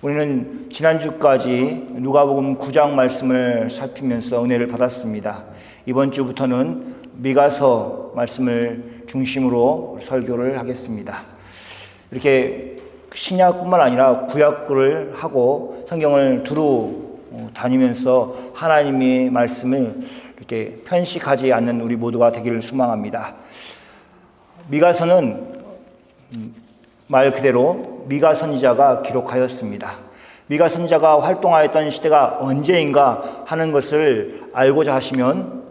우리는 지난주까지 누가복음 9장 말씀을 살피면서 은혜를 받았습니다. 이번 주부터는 미가서 말씀을 중심으로 설교를 하겠습니다. 이렇게 신약뿐만 아니라 구약을 하고 성경을 두루 다니면서 하나님의 말씀을 이렇게 편식하지 않는 우리 모두가 되기를 소망합니다. 미가서는 말 그대로 미가 선지자가 기록하였습니다. 미가 선지자가 활동하였던 시대가 언제인가 하는 것을 알고자 하시면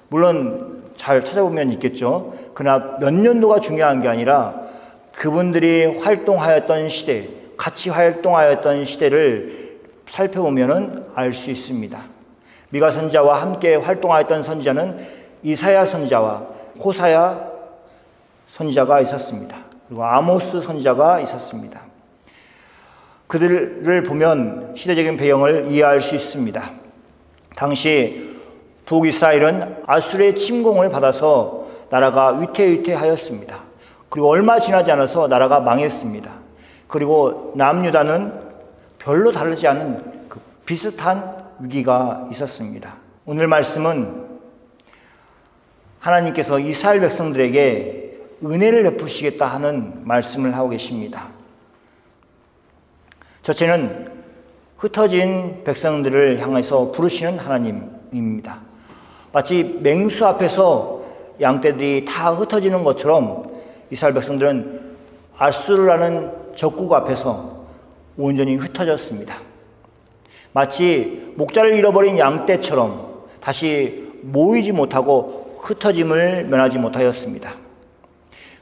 물론 잘 찾아보면 있겠죠. 그러나 몇 년도가 중요한 게 아니라 그분들이 활동하였던 시대, 같이 활동하였던 시대를 살펴보면 알 수 있습니다. 미가 선지자와 함께 활동하였던 선지자는 이사야 선지자와 호사야 선지자가 있었습니다. 그리고 아모스 선지자가 있었습니다. 그들을 보면 시대적인 배경을 이해할 수 있습니다. 당시 북이스라엘은 아수르의 침공을 받아서 나라가 위태위태하였습니다. 그리고 얼마 지나지 않아서 나라가 망했습니다. 그리고 남유다는 별로 다르지 않은 비슷한 위기가 있었습니다. 오늘 말씀은 하나님께서 이스라엘 백성들에게 은혜를 베푸시겠다 하는 말씀을 하고 계십니다. 첫째는 흩어진 백성들을 향해서 부르시는 하나님입니다. 마치 맹수 앞에서 양떼들이 다 흩어지는 것처럼 이스라엘 백성들은 아수르라는 적국 앞에서 온전히 흩어졌습니다. 마치 목자를 잃어버린 양떼처럼 다시 모이지 못하고 흩어짐을 면하지 못하였습니다.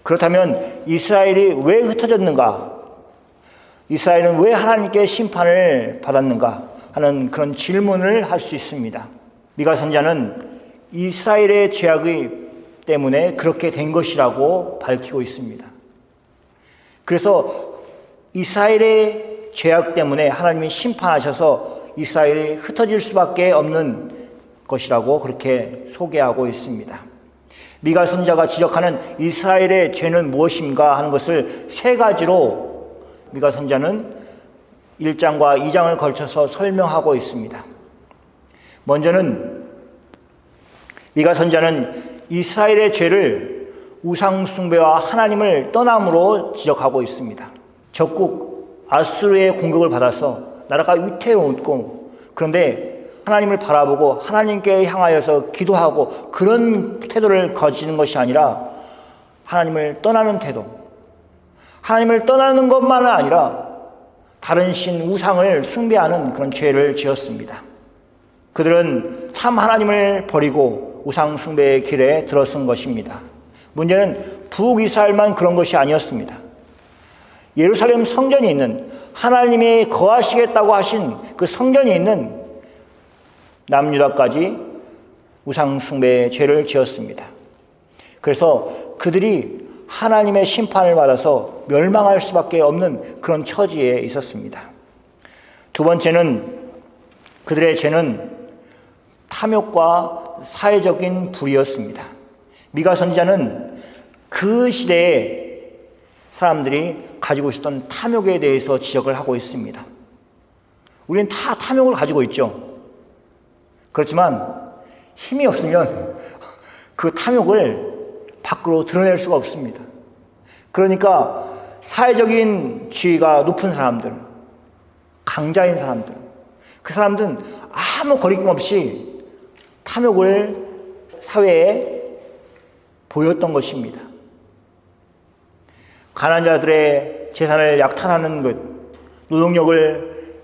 그렇다면 이스라엘이 왜 흩어졌는가? 이스라엘은 왜 하나님께 심판을 받았는가? 하는 그런 질문을 할 수 있습니다. 미가 선지자는 이스라엘의 죄악이 때문에 그렇게 된 것이라고 밝히고 있습니다. 그래서 이스라엘의 죄악 때문에 하나님이 심판하셔서 이스라엘이 흩어질 수밖에 없는 것이라고 그렇게 소개하고 있습니다. 미가 선지자가 지적하는 이스라엘의 죄는 무엇인가 하는 것을 세 가지로 미가 선지자는 1장과 2장을 걸쳐서 설명하고 있습니다. 먼저는 미가 선지자는 이스라엘의 죄를 우상 숭배와 하나님을 떠남으로 지적하고 있습니다. 적국 아수르의 공격을 받아서 나라가 위태롭고 그런데 하나님을 바라보고 하나님께 향하여서 기도하고 그런 태도를 가지는 것이 아니라 하나님을 떠나는 태도, 하나님을 떠나는 것만은 아니라 다른 신 우상을 숭배하는 그런 죄를 지었습니다. 그들은 참 하나님을 버리고 우상 숭배의 길에 들어선 것입니다. 문제는 북이스라엘만 그런 것이 아니었습니다. 예루살렘 성전이 있는 하나님이 거하시겠다고 하신 그 성전이 있는 남유다까지 우상 숭배의 죄를 지었습니다. 그래서 그들이 하나님의 심판을 받아서 멸망할 수밖에 없는 그런 처지에 있었습니다. 두 번째는 그들의 죄는 탐욕과 사회적인 불의였습니다. 미가 선지자는 그 시대에 사람들이 가지고 있었던 탐욕에 대해서 지적을 하고 있습니다. 우리는 다 탐욕을 가지고 있죠. 그렇지만 힘이 없으면 그 탐욕을 밖으로 드러낼 수가 없습니다. 그러니까 사회적인 지위가 높은 사람들, 강자인 사람들, 그 사람들은 아무 거리낌 없이 탐욕을 사회에 보였던 것입니다. 가난한 자들의 재산을 약탈하는 것, 노동력을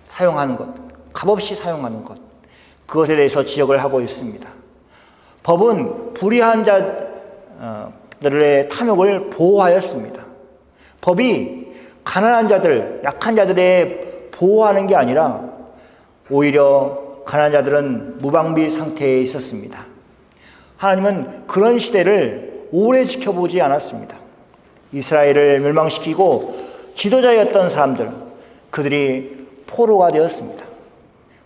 사용하는 것, 값없이 사용하는 것, 그것에 대해서 지적을 하고 있습니다. 법은 불의한 자들의 탐욕을 보호하였습니다. 법이 가난한 자들, 약한 자들의 보호하는 게 아니라 오히려 가난한 자들은 무방비 상태에 있었습니다. 하나님은 그런 시대를 오래 지켜보지 않았습니다. 이스라엘을 멸망시키고 지도자였던 사람들, 그들이 포로가 되었습니다.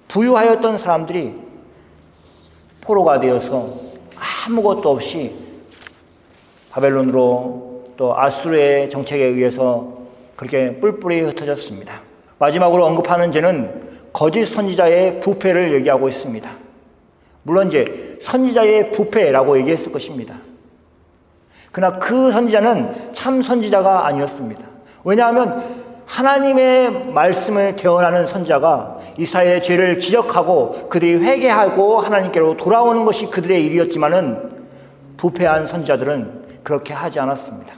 부유하였던 사람들이 포로가 되어서 아무것도 없이 바벨론으로 또 아수르의 정책에 의해서 그렇게 뿔뿔이 흩어졌습니다. 마지막으로 언급하는 죄는 거짓 선지자의 부패를 얘기하고 있습니다. 물론 이제 선지자의 부패라고 얘기했을 것입니다. 그러나 그 선지자는 참 선지자가 아니었습니다. 왜냐하면 하나님의 말씀을 대언하는 선지자가 이스라엘의 죄를 지적하고 그들이 회개하고 하나님께로 돌아오는 것이 그들의 일이었지만은 부패한 선지자들은 그렇게 하지 않았습니다.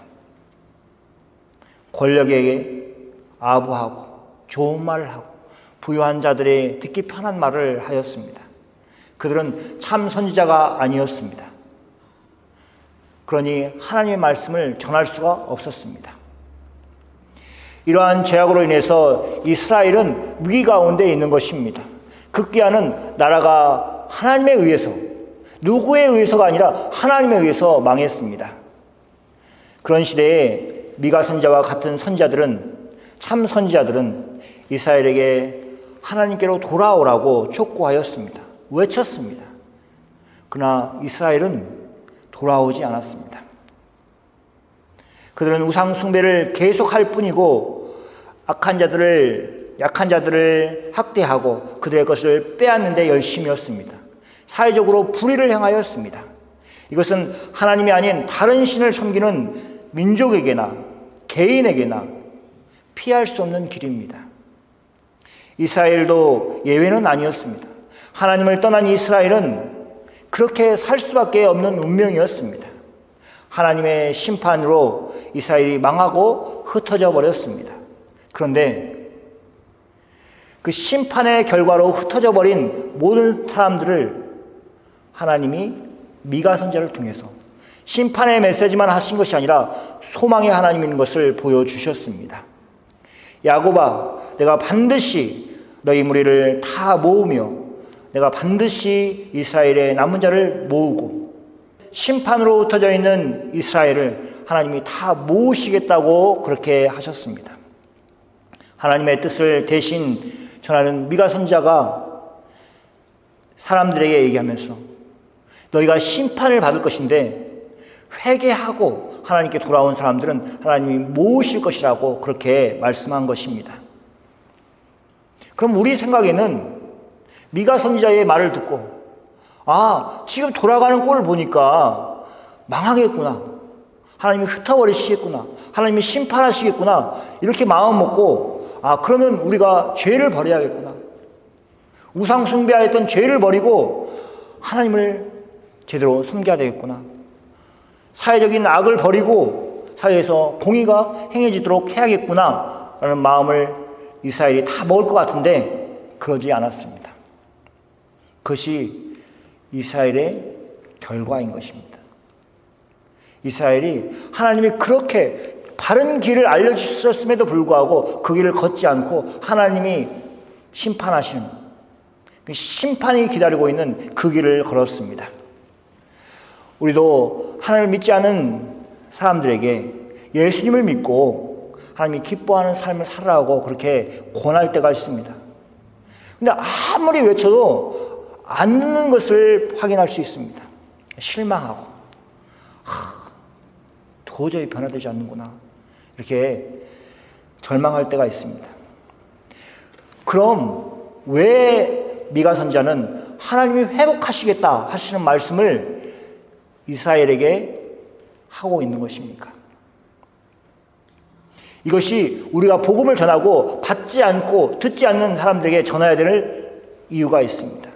권력에게 아부하고 좋은 말을 하고 부유한 자들의 듣기 편한 말을 하였습니다. 그들은 참 선지자가 아니었습니다. 그러니 하나님의 말씀을 전할 수가 없었습니다. 이러한 죄악으로 인해서 이스라엘은 위기 가운데 있는 것입니다. 극기야는 나라가 하나님에 의해서, 누구에 의해서가 아니라 하나님에 의해서 망했습니다. 그런 시대에 미가 선지자와 같은 선지자들은, 참 선지자들은 이스라엘에게 하나님께로 돌아오라고 촉구하였습니다. 외쳤습니다. 그러나 이스라엘은 돌아오지 않았습니다. 그들은 우상 숭배를 계속할 뿐이고 약한 자들을 학대하고 그들의 것을 빼앗는 데 열심이었습니다. 사회적으로 불의를 행하였습니다. 이것은 하나님이 아닌 다른 신을 섬기는 민족에게나 개인에게나 피할 수 없는 길입니다. 이스라엘도 예외는 아니었습니다. 하나님을 떠난 이스라엘은 그렇게 살 수밖에 없는 운명이었습니다. 하나님의 심판으로 이스라엘이 망하고 흩어져 버렸습니다. 그런데 그 심판의 결과로 흩어져 버린 모든 사람들을 하나님이 미가 선지자를 통해서 심판의 메시지만 하신 것이 아니라 소망의 하나님인 것을 보여주셨습니다. 야곱아, 내가 반드시 너희 무리를 다 모으며 내가 반드시 이스라엘의 남은 자를 모으고 심판으로 흩어져 있는 이스라엘을 하나님이 다 모으시겠다고 그렇게 하셨습니다. 하나님의 뜻을 대신 전하는 미가 선지자가 사람들에게 얘기하면서 너희가 심판을 받을 것인데 회개하고 하나님께 돌아온 사람들은 하나님이 모으실 것이라고 그렇게 말씀한 것입니다. 그럼 우리 생각에는 미가 선지자의 말을 듣고 지금 돌아가는 꼴을 보니까 망하겠구나. 하나님이 흩어버리시겠구나. 하나님이 심판하시겠구나. 이렇게 마음 먹고 그러면 우리가 죄를 버려야겠구나. 우상 숭배하였던 죄를 버리고 하나님을 제대로 섬겨야 되겠구나. 사회적인 악을 버리고 사회에서 공의가 행해지도록 해야겠구나 라는 마음을 이스라엘이 다 먹을 것 같은데 그러지 않았습니다. 그것이 이스라엘의 결과인 것입니다. 이스라엘이 하나님이 그렇게 바른 길을 알려주셨음에도 불구하고 그 길을 걷지 않고 하나님이 심판하시는 심판이 기다리고 있는 그 길을 걸었습니다. 우리도 하나님을 믿지 않은 사람들에게 예수님을 믿고 하나님이 기뻐하는 삶을 살아가고 그렇게 권할 때가 있습니다. 근데 아무리 외쳐도 안 듣는 것을 확인할 수 있습니다. 실망하고 도저히 변화되지 않는구나 이렇게 절망할 때가 있습니다. 그럼 왜 미가 선지자는 하나님이 회복하시겠다 하시는 말씀을 이스라엘에게 하고 있는 것입니까? 이것이 우리가 복음을 전하고 받지 않고 듣지 않는 사람들에게 전해야 될 이유가 있습니다.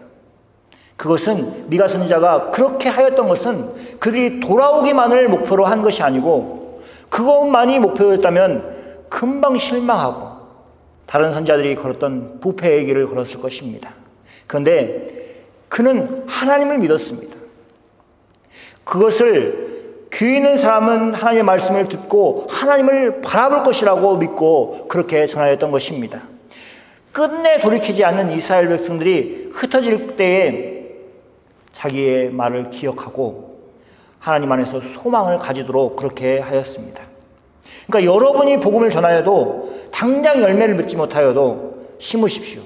그것은 미가 선지자가 그렇게 하였던 것은 그들이 돌아오기만을 목표로 한 것이 아니고 그것만이 목표였다면 금방 실망하고 다른 선지자들이 걸었던 부패의 길을 걸었을 것입니다. 그런데 그는 하나님을 믿었습니다. 그것을 귀 있는 사람은 하나님의 말씀을 듣고 하나님을 바라볼 것이라고 믿고 그렇게 전하였던 것입니다. 끝내 돌이키지 않는 이스라엘 백성들이 흩어질 때에 자기의 말을 기억하고 하나님 안에서 소망을 가지도록 그렇게 하였습니다. 그러니까 여러분이 복음을 전하여도 당장 열매를 맺지 못하여도 심으십시오.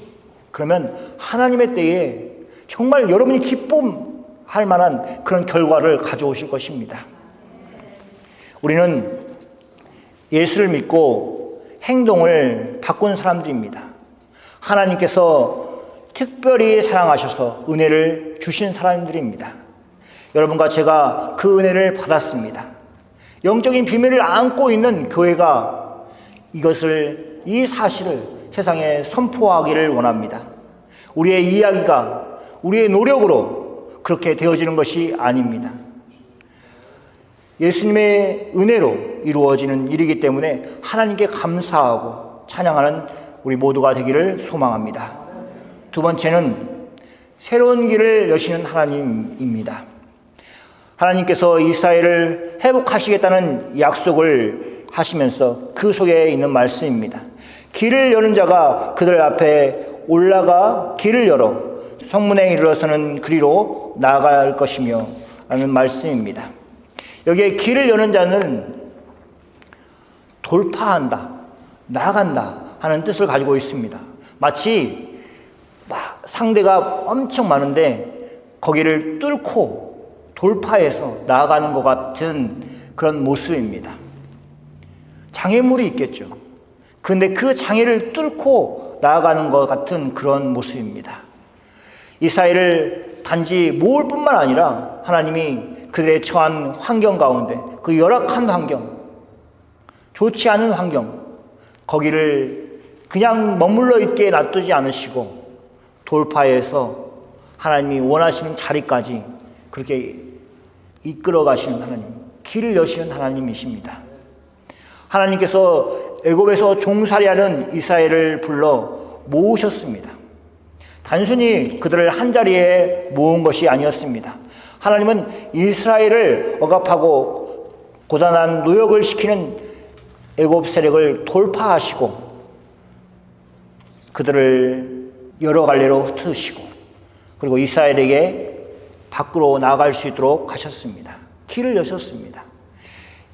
그러면 하나님의 때에 정말 여러분이 기쁨할 만한 그런 결과를 가져오실 것입니다. 우리는 예수를 믿고 행동을 바꾼 사람들입니다. 하나님께서 특별히 사랑하셔서 은혜를 주신 사람들입니다. 여러분과 제가 그 은혜를 받았습니다. 영적인 비밀을 안고 있는 교회가 이 사실을 세상에 선포하기를 원합니다. 우리의 이야기가 우리의 노력으로 그렇게 되어지는 것이 아닙니다. 예수님의 은혜로 이루어지는 일이기 때문에 하나님께 감사하고 찬양하는 우리 모두가 되기를 소망합니다. 두 번째는 새로운 길을 여시는 하나님입니다. 하나님께서 이스라엘을 회복하시겠다는 약속을 하시면서 그 속에 있는 말씀입니다. 길을 여는 자가 그들 앞에 올라가 길을 열어 성문에 이르러서는 그리로 나아갈 것이며 라는 말씀입니다. 여기에 길을 여는 자는 돌파한다, 나아간다 하는 뜻을 가지고 있습니다. 마치 상대가 엄청 많은데 거기를 뚫고 돌파해서 나아가는 것 같은 그런 모습입니다. 장애물이 있겠죠. 그런데 그 장애를 뚫고 나아가는 것 같은 그런 모습입니다. 이스라엘을 단지 모을 뿐만 아니라 하나님이 그들의 처한 환경 가운데 그 열악한 환경, 좋지 않은 환경, 거기를 그냥 머물러 있게 놔두지 않으시고 돌파해서 하나님이 원하시는 자리까지 그렇게 이끌어 가시는 하나님, 길을 여시는 하나님이십니다. 하나님께서 애굽에서 종살이하는 이스라엘을 불러 모으셨습니다. 단순히 그들을 한자리에 모은 것이 아니었습니다. 하나님은 이스라엘을 억압하고 고단한 노역을 시키는 애굽 세력을 돌파하시고 그들을 여러 갈래로 흩으시고 그리고 이스라엘에게 밖으로 나아갈 수 있도록 하셨습니다. 길을 여셨습니다.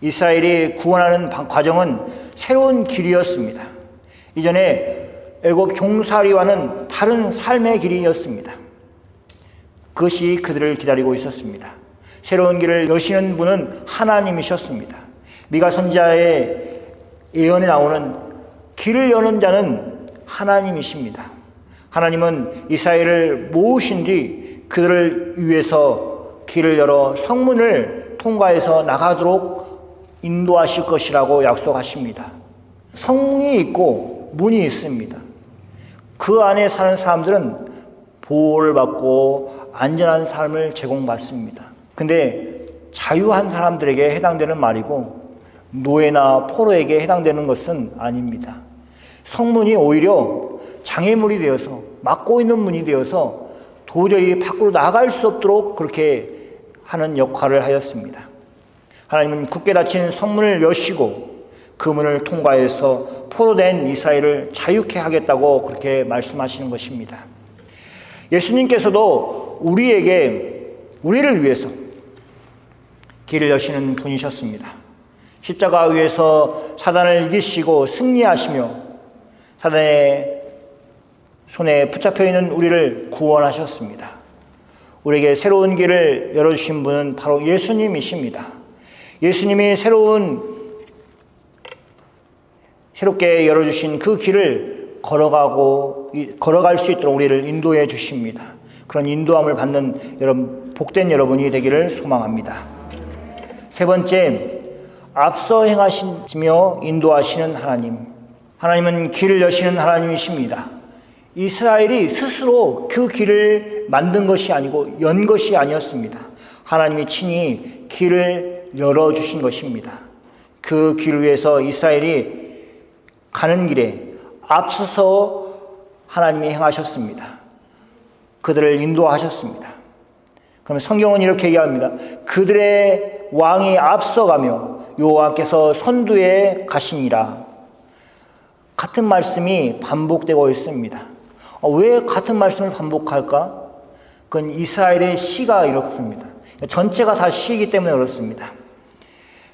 이스라엘이 구원하는 과정은 새로운 길이었습니다. 이전에 애굽 종살이와는 다른 삶의 길이었습니다. 그것이 그들을 기다리고 있었습니다. 새로운 길을 여시는 분은 하나님이셨습니다. 미가 선지자의 예언에 나오는 길을 여는 자는 하나님이십니다. 하나님은 이스라엘을 모으신 뒤 그들을 위해서 길을 열어 성문을 통과해서 나가도록 인도하실 것이라고 약속하십니다. 성이 있고 문이 있습니다. 그 안에 사는 사람들은 보호를 받고 안전한 삶을 제공받습니다. 근데 자유한 사람들에게 해당되는 말이고 노예나 포로에게 해당되는 것은 아닙니다. 성문이 오히려 장애물이 되어서 막고 있는 문이 되어서 도저히 밖으로 나갈 수 없도록 그렇게 하는 역할을 하였습니다. 하나님은 굳게 닫힌 성문을 여시고 그 문을 통과해서 포로된 이스라엘을 자유케 하겠다고 그렇게 말씀하시는 것입니다. 예수님께서도 우리를 위해서 길을 여시는 분이셨습니다. 십자가 위에서 사단을 이기시고 승리하시며 사단의 손에 붙잡혀 있는 우리를 구원하셨습니다. 우리에게 새로운 길을 열어주신 분은 바로 예수님이십니다. 예수님이 새롭게 열어주신 그 길을 걸어갈 수 있도록 우리를 인도해 주십니다. 그런 인도함을 받는 복된 여러분이 되기를 소망합니다. 세 번째, 앞서 행하시며 인도하시는 하나님. 하나님은 길을 여시는 하나님이십니다. 이스라엘이 스스로 그 길을 만든 것이 아니고 연 것이 아니었습니다. 하나님이 친히 길을 열어주신 것입니다. 그 길 위에서 이스라엘이 가는 길에 앞서서 하나님이 행하셨습니다. 그들을 인도하셨습니다. 그러면 성경은 이렇게 얘기합니다. 그들의 왕이 앞서가며 여호와께서 선두에 가시니라. 같은 말씀이 반복되고 있습니다. 왜 같은 말씀을 반복할까? 그건 이스라엘의 시가 이렇습니다. 전체가 다 시이기 때문에 그렇습니다.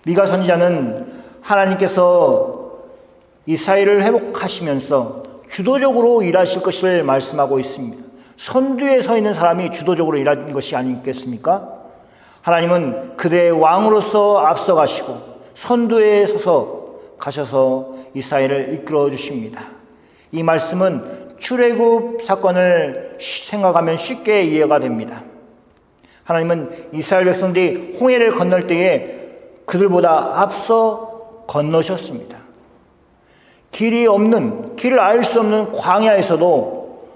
미가 선지자는 하나님께서 이스라엘을 회복하시면서 주도적으로 일하실 것을 말씀하고 있습니다. 선두에 서 있는 사람이 주도적으로 일하는 것이 아니겠습니까? 하나님은 그들의 왕으로서 앞서가시고 선두에 서서 가셔서 이스라엘을 이끌어 주십니다. 이 말씀은 출애굽 사건을 생각하면 쉽게 이해가 됩니다. 하나님은 이스라엘 백성들이 홍해를 건널 때에 그들보다 앞서 건너셨습니다. 길을 알 수 없는 광야에서도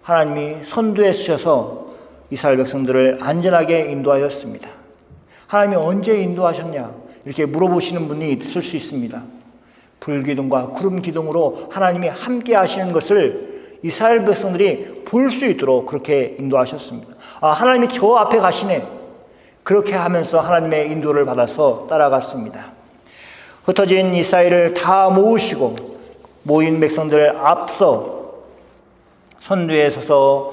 하나님이 선두에 서셔서 이스라엘 백성들을 안전하게 인도하였습니다. 하나님이 언제 인도하셨냐? 이렇게 물어보시는 분이 있을 수 있습니다. 불기둥과 구름 기둥으로 하나님이 함께 하시는 것을 이스라엘 백성들이 볼 수 있도록 그렇게 인도하셨습니다. 하나님이 저 앞에 가시네. 그렇게 하면서 하나님의 인도를 받아서 따라갔습니다. 흩어진 이스라엘을 다 모으시고 모인 백성들을 앞서 선두에 서서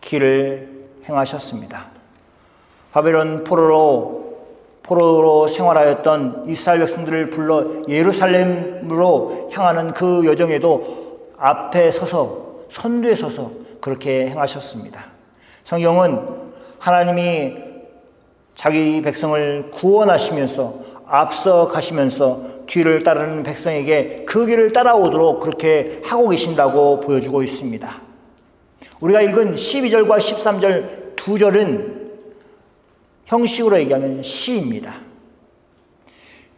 길을 행하셨습니다. 바벨론 포로로 생활하였던 이스라엘 백성들을 불러 예루살렘으로 향하는 그 여정에도 앞에 서서 선두에 서서 그렇게 행하셨습니다. 성경은 하나님이 자기 백성을 구원하시면서 앞서 가시면서 뒤를 따르는 백성에게 그 길을 따라오도록 그렇게 하고 계신다고 보여주고 있습니다. 우리가 읽은 12절과 13절 두 절은 형식으로 얘기하면 시입니다.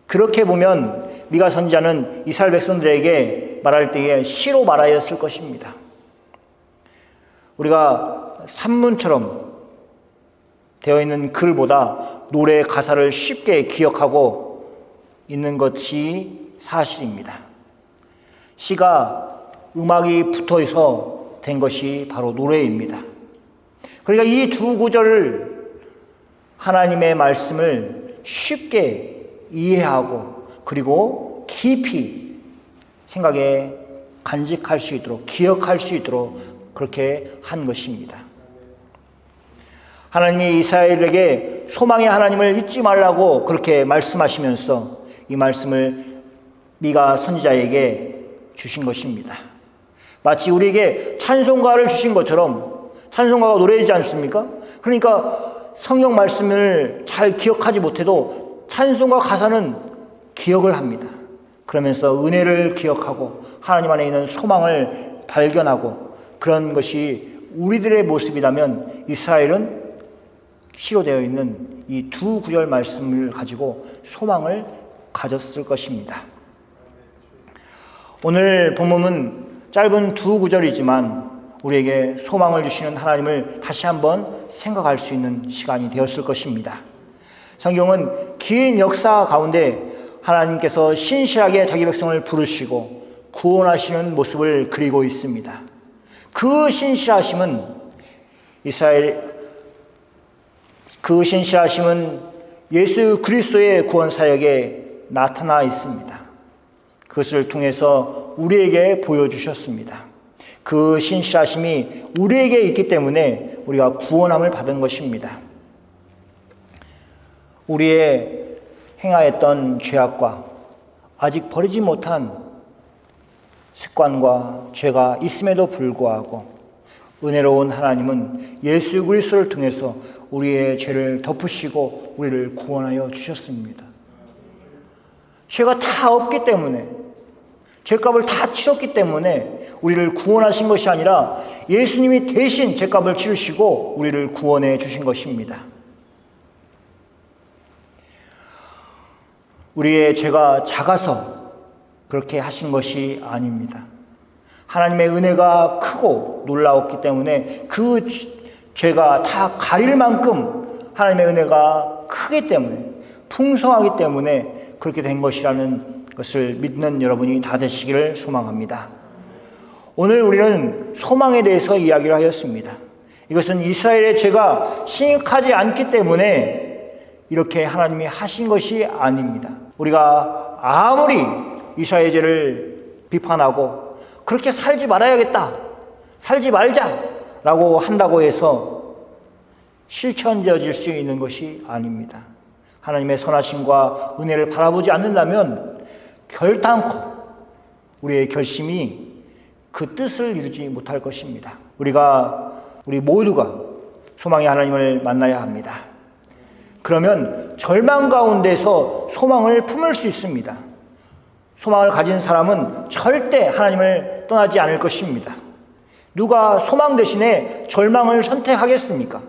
그렇게 보면 미가 선지자는 이스라엘 백성들에게 말할 때에 시로 말하였을 것입니다. 우리가 산문처럼 되어 있는 글보다 노래의 가사를 쉽게 기억하고 있는 것이 사실입니다. 시가 음악이 붙어서 된 것이 바로 노래입니다. 그러니까 이 두 구절을 하나님의 말씀을 쉽게 이해하고 그리고 깊이 생각에 간직할 수 있도록 기억할 수 있도록 그렇게 한 것입니다. 하나님이 이스라엘에게 소망의 하나님을 잊지 말라고 그렇게 말씀하시면서 이 말씀을 미가 선지자에게 주신 것입니다. 마치 우리에게 찬송가를 주신 것처럼 찬송가가 노래이지 않습니까? 그러니까 성경 말씀을 잘 기억하지 못해도 찬송가 가사는 기억을 합니다. 그러면서 은혜를 기억하고 하나님 안에 있는 소망을 발견하고 그런 것이 우리들의 모습이라면 이스라엘은 시로 되어 있는 이 두 구절 말씀을 가지고 소망을 가졌을 것입니다. 오늘 본문은 짧은 두 구절이지만 우리에게 소망을 주시는 하나님을 다시 한번 생각할 수 있는 시간이 되었을 것입니다. 성경은 긴 역사 가운데 하나님께서 신실하게 자기 백성을 부르시고 구원하시는 모습을 그리고 있습니다. 그 신실하심은 예수 그리스도의 구원 사역에 나타나 있습니다. 그것을 통해서 우리에게 보여주셨습니다. 그 신실하심이 우리에게 있기 때문에 우리가 구원함을 받은 것입니다. 우리의 행하였던 죄악과 아직 버리지 못한 습관과 죄가 있음에도 불구하고 은혜로운 하나님은 예수 그리스도를 통해서 우리의 죄를 덮으시고 우리를 구원하여 주셨습니다. 죄가 다 없기 때문에 죄값을 다 치렀기 때문에 우리를 구원하신 것이 아니라 예수님이 대신 죄값을 치르시고 우리를 구원해 주신 것입니다. 우리의 죄가 작아서 그렇게 하신 것이 아닙니다. 하나님의 은혜가 크고 놀라웠기 때문에 그 죄가 다 가릴 만큼 하나님의 은혜가 크기 때문에 풍성하기 때문에 그렇게 된 것이라는 것을 믿는 여러분이 다 되시기를 소망합니다. 오늘 우리는 소망에 대해서 이야기를 하였습니다. 이것은 이스라엘의 죄가 심각하지 않기 때문에 이렇게 하나님이 하신 것이 아닙니다. 우리가 아무리 이스라엘의 죄를 비판하고 그렇게 살지 말아야겠다, 살지 말자라고 한다고 해서 실천되어질 수 있는 것이 아닙니다. 하나님의 선하심과 은혜를 바라보지 않는다면 결단코 우리의 결심이 그 뜻을 이루지 못할 것입니다. 우리 모두가 소망의 하나님을 만나야 합니다. 그러면 절망 가운데서 소망을 품을 수 있습니다. 소망을 가진 사람은 절대 하나님을 떠나지 않을 것입니다. 누가 소망 대신에 절망을 선택하겠습니까?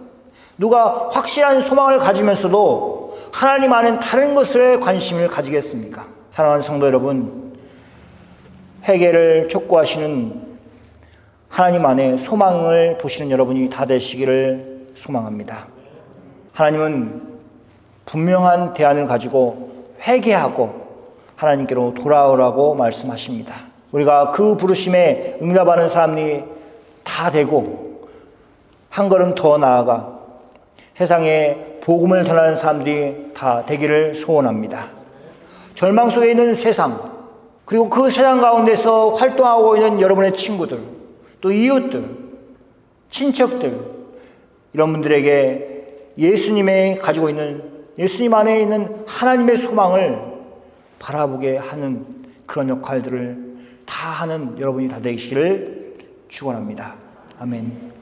누가 확실한 소망을 가지면서도 하나님 안에 다른 것에 관심을 가지겠습니까? 사랑하는 성도 여러분, 회개를 촉구하시는 하나님 안에 소망을 보시는 여러분이 다 되시기를 소망합니다. 하나님은 분명한 대안을 가지고 회개하고 하나님께로 돌아오라고 말씀하십니다. 우리가 그 부르심에 응답하는 사람이 다 되고 한 걸음 더 나아가 세상에 복음을 전하는 사람들이 다 되기를 소원합니다. 절망 속에 있는 세상, 그리고 그 세상 가운데서 활동하고 있는 여러분의 친구들, 또 이웃들, 친척들, 이런 분들에게 예수님이 가지고 있는, 예수님 안에 있는 하나님의 소망을 바라보게 하는 그런 역할들을 다 하는 여러분이 다 되시기를 축원합니다. 아멘.